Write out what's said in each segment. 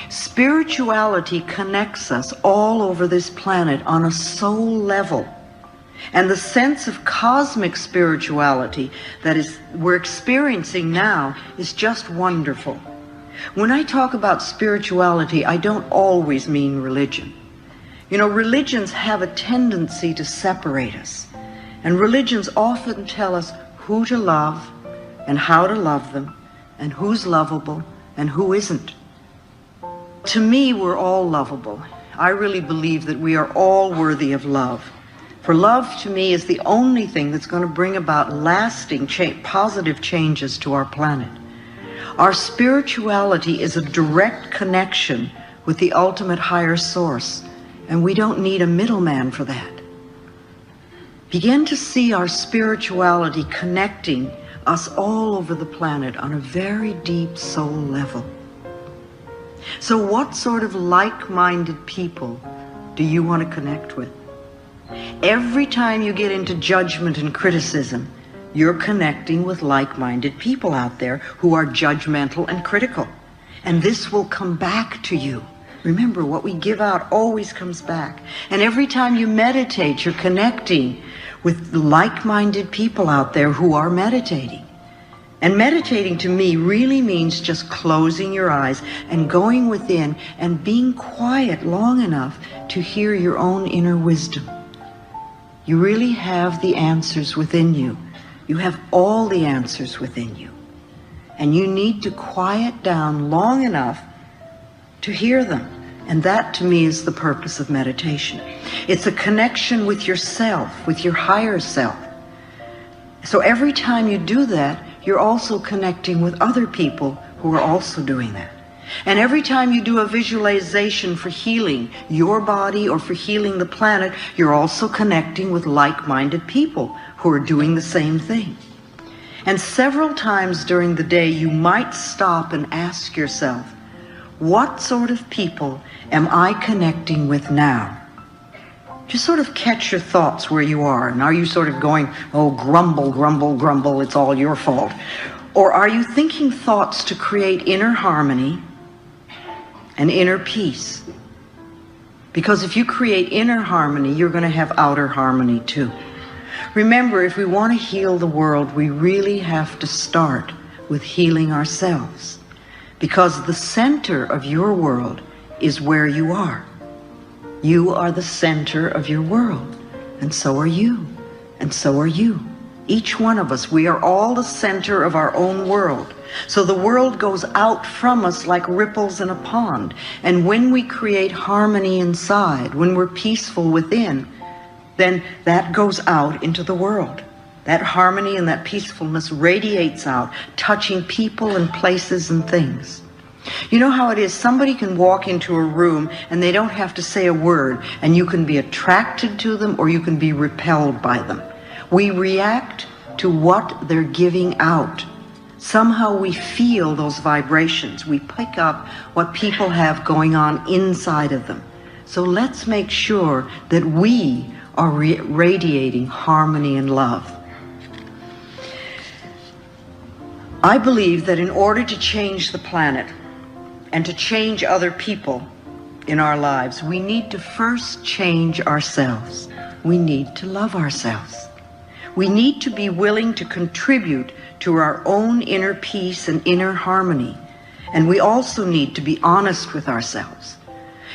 Spirituality connects us all over this planet on a soul level. And the sense of cosmic spirituality that we're experiencing now is just wonderful. When I talk about spirituality, I don't always mean religion. You know, religions have a tendency to separate us. And religions often tell us who to love and how to love them, and who's lovable and who isn't. To me, we're all lovable. I really believe that we are all worthy of love. For love, to me, is the only thing that's going to bring about lasting, positive changes to our planet. Our spirituality is a direct connection with the ultimate higher source, and we don't need a middleman for that. Begin to see our spirituality connecting us all over the planet on a very deep soul level. So what sort of like-minded people do you want to connect with? Every time you get into judgment and criticism, you're connecting with like-minded people out there who are judgmental and critical. And this will come back to you. Remember, what we give out always comes back. And every time you meditate, you're connecting with like-minded people out there who are meditating. And meditating to me really means just closing your eyes and going within and being quiet long enough to hear your own inner wisdom. You really have the answers within you. You have all the answers within you. And you need to quiet down long enough to hear them. And that, to me, is the purpose of meditation. It's a connection with yourself, with your higher self. So every time you do that, you're also connecting with other people who are also doing that. And every time you do a visualization for healing your body or for healing the planet, you're also connecting with like-minded people who are doing the same thing. And several times during the day, you might stop and ask yourself, what sort of people am I connecting with now? Just sort of catch your thoughts where you are. And are you sort of going, oh, grumble, grumble, grumble, it's all your fault? Or are you thinking thoughts to create inner harmony and inner peace? Because if you create inner harmony, you're going to have outer harmony too. Remember, if we want to heal the world, we really have to start with healing ourselves. Because the center of your world is where you are. You are the center of your world, and so are you, and so are you. Each one of us, we are all the center of our own world. So the world goes out from us like ripples in a pond. And when we create harmony inside, when we're peaceful within, then that goes out into the world. That harmony and that peacefulness radiates out, touching people and places and things. You know how it is, somebody can walk into a room and they don't have to say a word, and you can be attracted to them or you can be repelled by them. We react to what they're giving out. Somehow we feel those vibrations. We pick up what people have going on inside of them. So let's make sure that we are radiating harmony and love. I believe that in order to change the planet and to change other people in our lives, we need to first change ourselves. We need to love ourselves. We need to be willing to contribute to our own inner peace and inner harmony. And we also need to be honest with ourselves.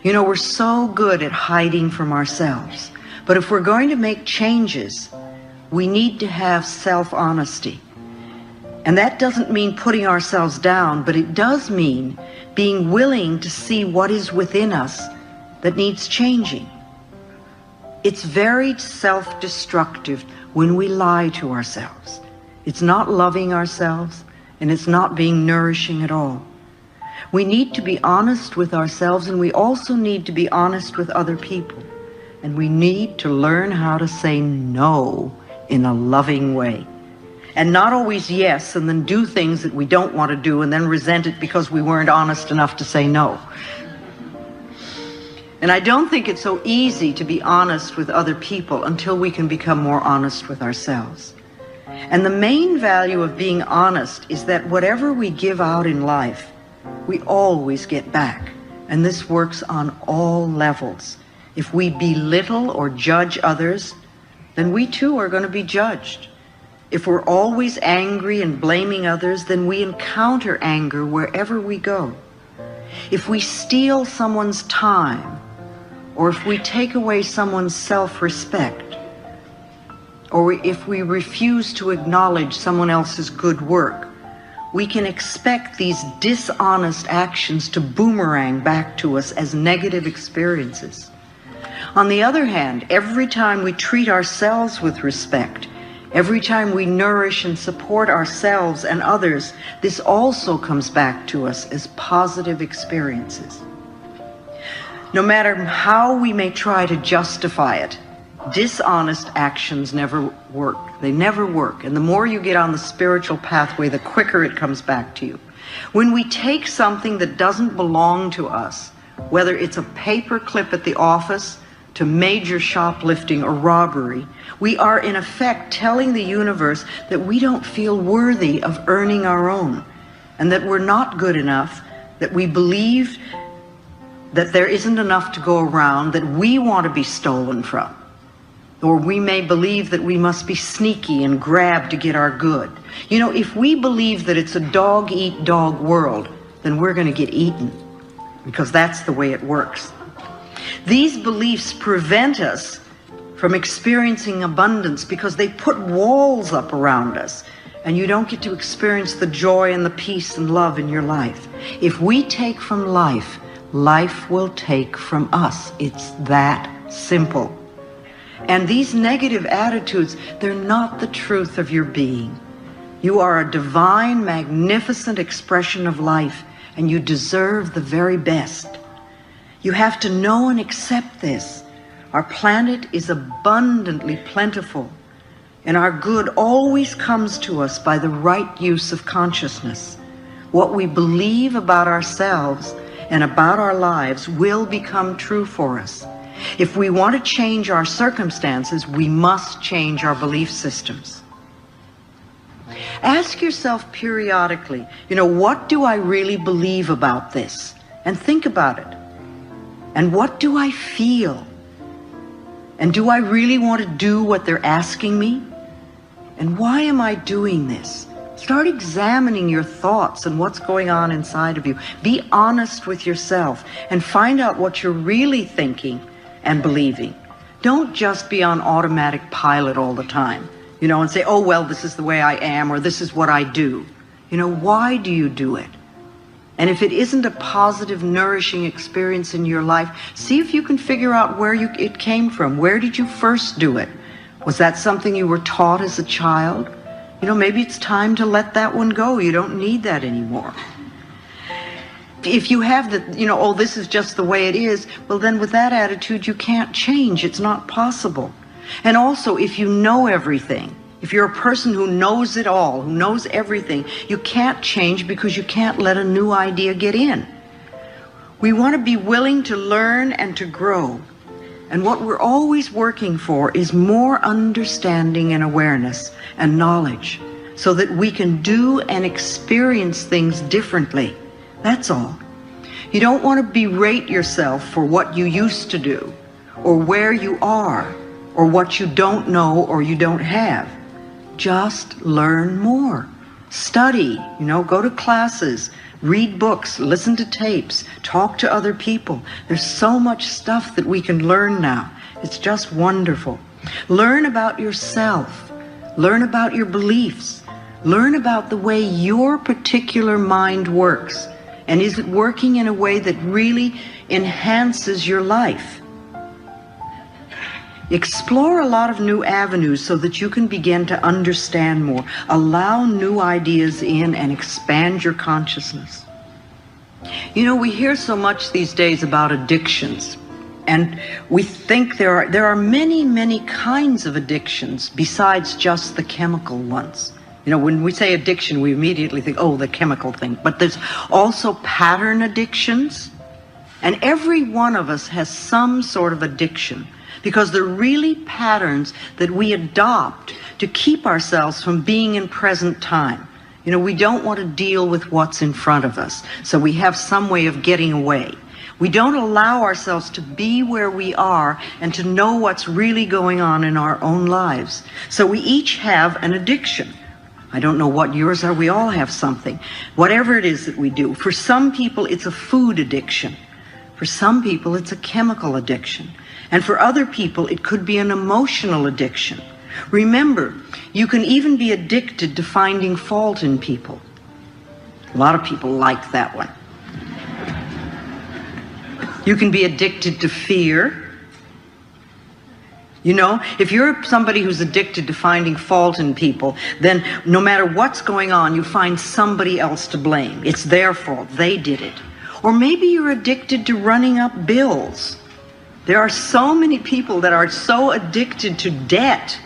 You know, we're so good at hiding from ourselves. But if we're going to make changes, we need to have self-honesty. And that doesn't mean putting ourselves down, but it does mean being willing to see what is within us that needs changing. It's very self-destructive when we lie to ourselves. It's not loving ourselves, and it's not being nourishing at all. We need to be honest with ourselves, and we also need to be honest with other people. And we need to learn how to say no in a loving way. And not always yes, and then do things that we don't want to do and then resent it because we weren't honest enough to say no. And I don't think it's so easy to be honest with other people until we can become more honest with ourselves. And the main value of being honest is that whatever we give out in life, we always get back. And this works on all levels. If we belittle or judge others, then we too are going to be judged. If we're always angry and blaming others, then we encounter anger wherever we go. If we steal someone's time, or if we take away someone's self-respect, or if we refuse to acknowledge someone else's good work, we can expect these dishonest actions to boomerang back to us as negative experiences. On the other hand, every time we treat ourselves with respect, every time we nourish and support ourselves and others, this also comes back to us as positive experiences. No matter how we may try to justify it, dishonest actions never work. They never work. And the more you get on the spiritual pathway, the quicker it comes back to you. When we take something that doesn't belong to us, whether it's a paper clip at the office to major shoplifting or robbery, we are in effect telling the universe that we don't feel worthy of earning our own, and that we're not good enough, that we believe that there isn't enough to go around, that we want to be stolen from. Or we may believe that we must be sneaky and grab to get our good. You know, if we believe that it's a dog-eat-dog world, then we're going to get eaten, because that's the way it works. These beliefs prevent us from experiencing abundance because they put walls up around us, and you don't get to experience the joy and the peace and love in your life. If we take from life, life will take from us. It's that simple. And these negative attitudes, they're not the truth of your being. You are a divine, magnificent expression of life, and you deserve the very best. You have to know and accept this. Our planet is abundantly plentiful, and our good always comes to us by the right use of consciousness. What we believe about ourselves and about our lives will become true for us. If we want to change our circumstances, we must change our belief systems. Ask yourself periodically, what do I really believe about this? And think about it. And what do I feel? And do I really want to do what they're asking me? And why am I doing this? Start examining your thoughts and what's going on inside of you. Be honest with yourself and find out what you're really thinking and believing. Don't just be on automatic pilot all the time, and say, oh, well, this is the way I am, or this is what I do. Why do you do it? And if it isn't a positive, nourishing experience in your life, see if you can figure out where it came from. Where did you first do it? Was that something you were taught as a child? Maybe it's time to let that one go. You don't need that anymore. If you have oh, this is just the way it is, well, then with that attitude, you can't change. It's not possible. And also, if you know everything, if you're a person who knows it all, who knows everything, you can't change because you can't let a new idea get in. We want to be willing to learn and to grow. And what we're always working for is more understanding and awareness and knowledge so that we can do and experience things differently. That's all. You don't want to berate yourself for what you used to do, or where you are, or what you don't know or you don't have. Just learn more. Study, go to classes, read books, listen to tapes, talk to other people. There's so much stuff that we can learn now. It's just wonderful. Learn about yourself. Learn about your beliefs. Learn about the way your particular mind works. And is it working in a way that really enhances your life? Explore a lot of new avenues so that you can begin to understand more. Allow new ideas in and expand your consciousness. We hear so much these days about addictions, and we think there are many, many kinds of addictions besides just the chemical ones. When we say addiction, we immediately think, oh, the chemical thing. But there's also pattern addictions, and every one of us has some sort of addiction, because they're really patterns that we adopt to keep ourselves from being in present time. We don't want to deal with what's in front of us, so we have some way of getting away. We don't allow ourselves to be where we are and to know what's really going on in our own lives. So we each have an addiction. I don't know what yours are. We all have something. Whatever it is that we do. For some people, it's a food addiction. For some people, it's a chemical addiction. And for other people, it could be an emotional addiction. Remember, you can even be addicted to finding fault in people. A lot of people like that one. You can be addicted to fear. You know, if you're somebody who's addicted to finding fault in people, then no matter what's going on, you find somebody else to blame. It's their fault. They did it. Or maybe you're addicted to running up bills. There are so many people that are so addicted to debt.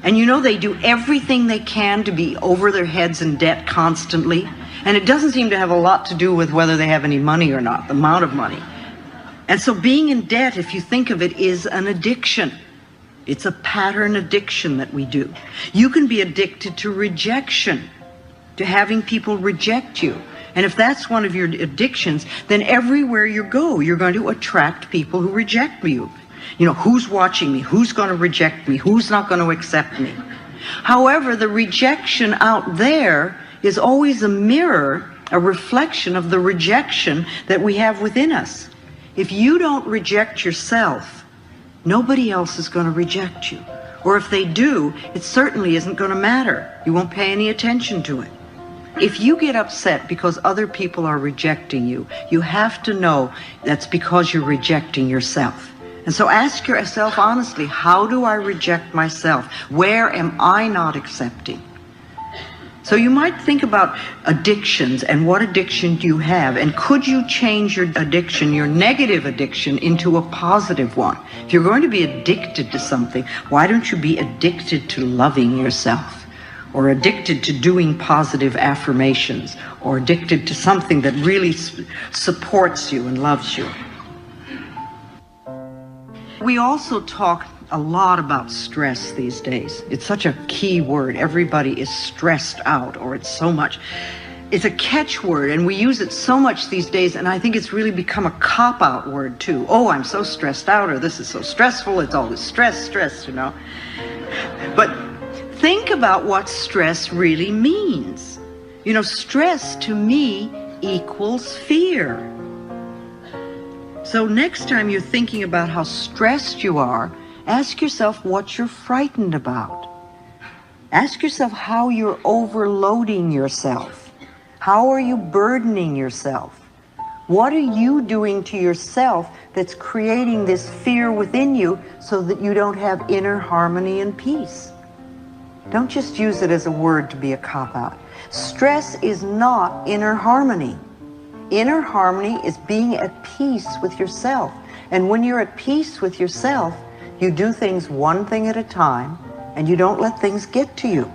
And you know, they do everything they can to be over their heads in debt constantly. And it doesn't seem to have a lot to do with whether they have any money or not, the amount of money. And so being in debt, if you think of it, is an addiction. It's a pattern addiction that we do. You can be addicted to rejection, to having people reject you. And if that's one of your addictions, then everywhere you go, you're going to attract people who reject you. You know, who's watching me? Who's going to reject me? Who's not going to accept me? However, the rejection out there is always a mirror, a reflection of the rejection that we have within us. If you don't reject yourself, nobody else is going to reject you. Or if they do, it certainly isn't going to matter. You won't pay any attention to it. If you get upset because other people are rejecting you, you have to know that's because you're rejecting yourself. And so ask yourself honestly, how do I reject myself? Where am I not accepting? So you might think about addictions and what addiction do you have, and could you change your addiction, your negative addiction, into a positive one? If you're going to be addicted to something, why don't you be addicted to loving yourself, or addicted to doing positive affirmations, or addicted to something that really supports you and loves you? We also talk a lot about stress these days. It's such a key word. Everybody is stressed out, or it's so much. It's a catchword, and we use it so much these days, and I think it's really become a cop-out word too. Oh, I'm so stressed out, or this is so stressful. It's always stress, you know. But think about what stress really means. You know, stress to me equals fear. So next time you're thinking about how stressed you are, ask yourself what you're frightened about. Ask yourself how you're overloading yourself. How are you burdening yourself? What are you doing to yourself that's creating this fear within you so that you don't have inner harmony and peace? Don't just use it as a word to be a cop-out. Stress is not inner harmony. Inner harmony is being at peace with yourself. And when you're at peace with yourself, you do things one thing at a time, and you don't let things get to you.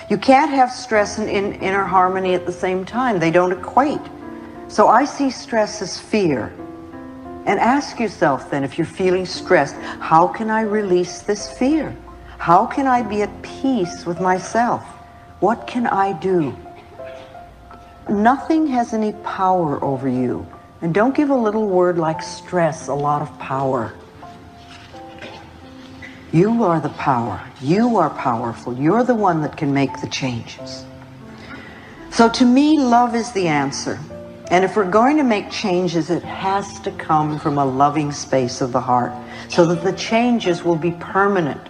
You can't have stress and inner harmony at the same time. They don't equate. So I see stress as fear. And ask yourself then, if you're feeling stressed, how can I release this fear? How can I be at peace with myself? What can I do? Nothing has any power over you. And don't give a little word like stress a lot of power. You are the power. You are powerful. You're the one that can make the changes. So to me, love is the answer. And if we're going to make changes, it has to come from a loving space of the heart, so that the changes will be permanent.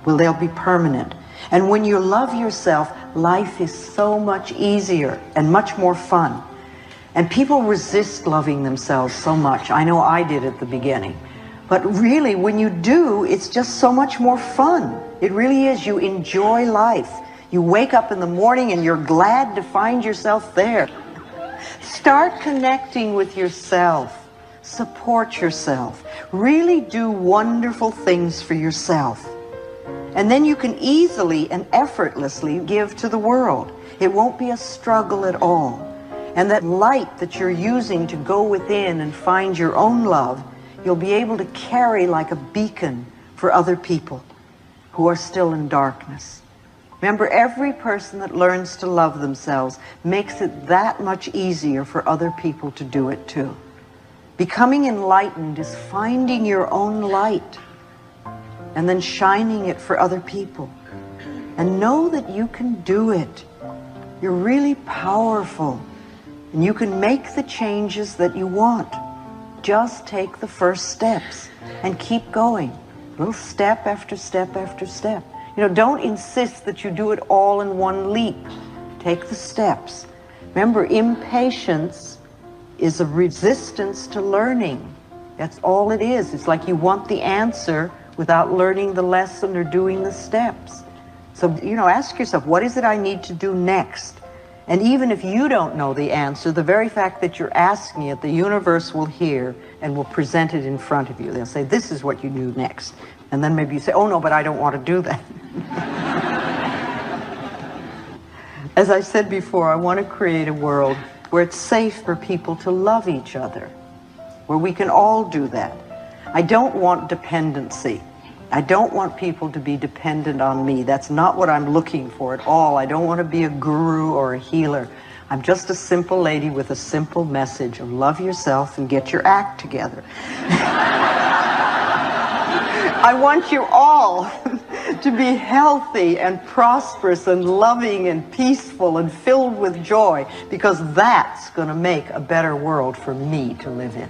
Well, they'll be permanent. And when you love yourself, life is so much easier and much more fun. And people resist loving themselves so much. I know I did at the beginning. But really, when you do, it's just so much more fun. It really is. You enjoy life. You wake up in the morning and you're glad to find yourself there. Start connecting with yourself. Support yourself. Really do wonderful things for yourself. And then you can easily and effortlessly give to the world. It won't be a struggle at all. And that light that you're using to go within and find your own love, you'll be able to carry like a beacon for other people who are still in darkness. Remember, every person that learns to love themselves makes it that much easier for other people to do it too. Becoming enlightened is finding your own light and then shining it for other people. And know that you can do it. You're really powerful. And you can make the changes that you want. Just take the first steps and keep going. Little step after step after step. Don't insist that you do it all in one leap. Take the steps. Remember, impatience is a resistance to learning. That's all it is. It's like you want the answer without learning the lesson or doing the steps. So, ask yourself, what is it I need to do next? And even if you don't know the answer, the very fact that you're asking it, the universe will hear and will present it in front of you. They'll say, this is what you do next. And then maybe you say, oh no, but I don't want to do that. As I said before, I want to create a world where it's safe for people to love each other, where we can all do that. I don't want dependency. I don't want people to be dependent on me. That's not what I'm looking for at all. I don't want to be a guru or a healer. I'm just a simple lady with a simple message of love yourself and get your act together. I want you all to be healthy and prosperous and loving and peaceful and filled with joy, because that's going to make a better world for me to live in.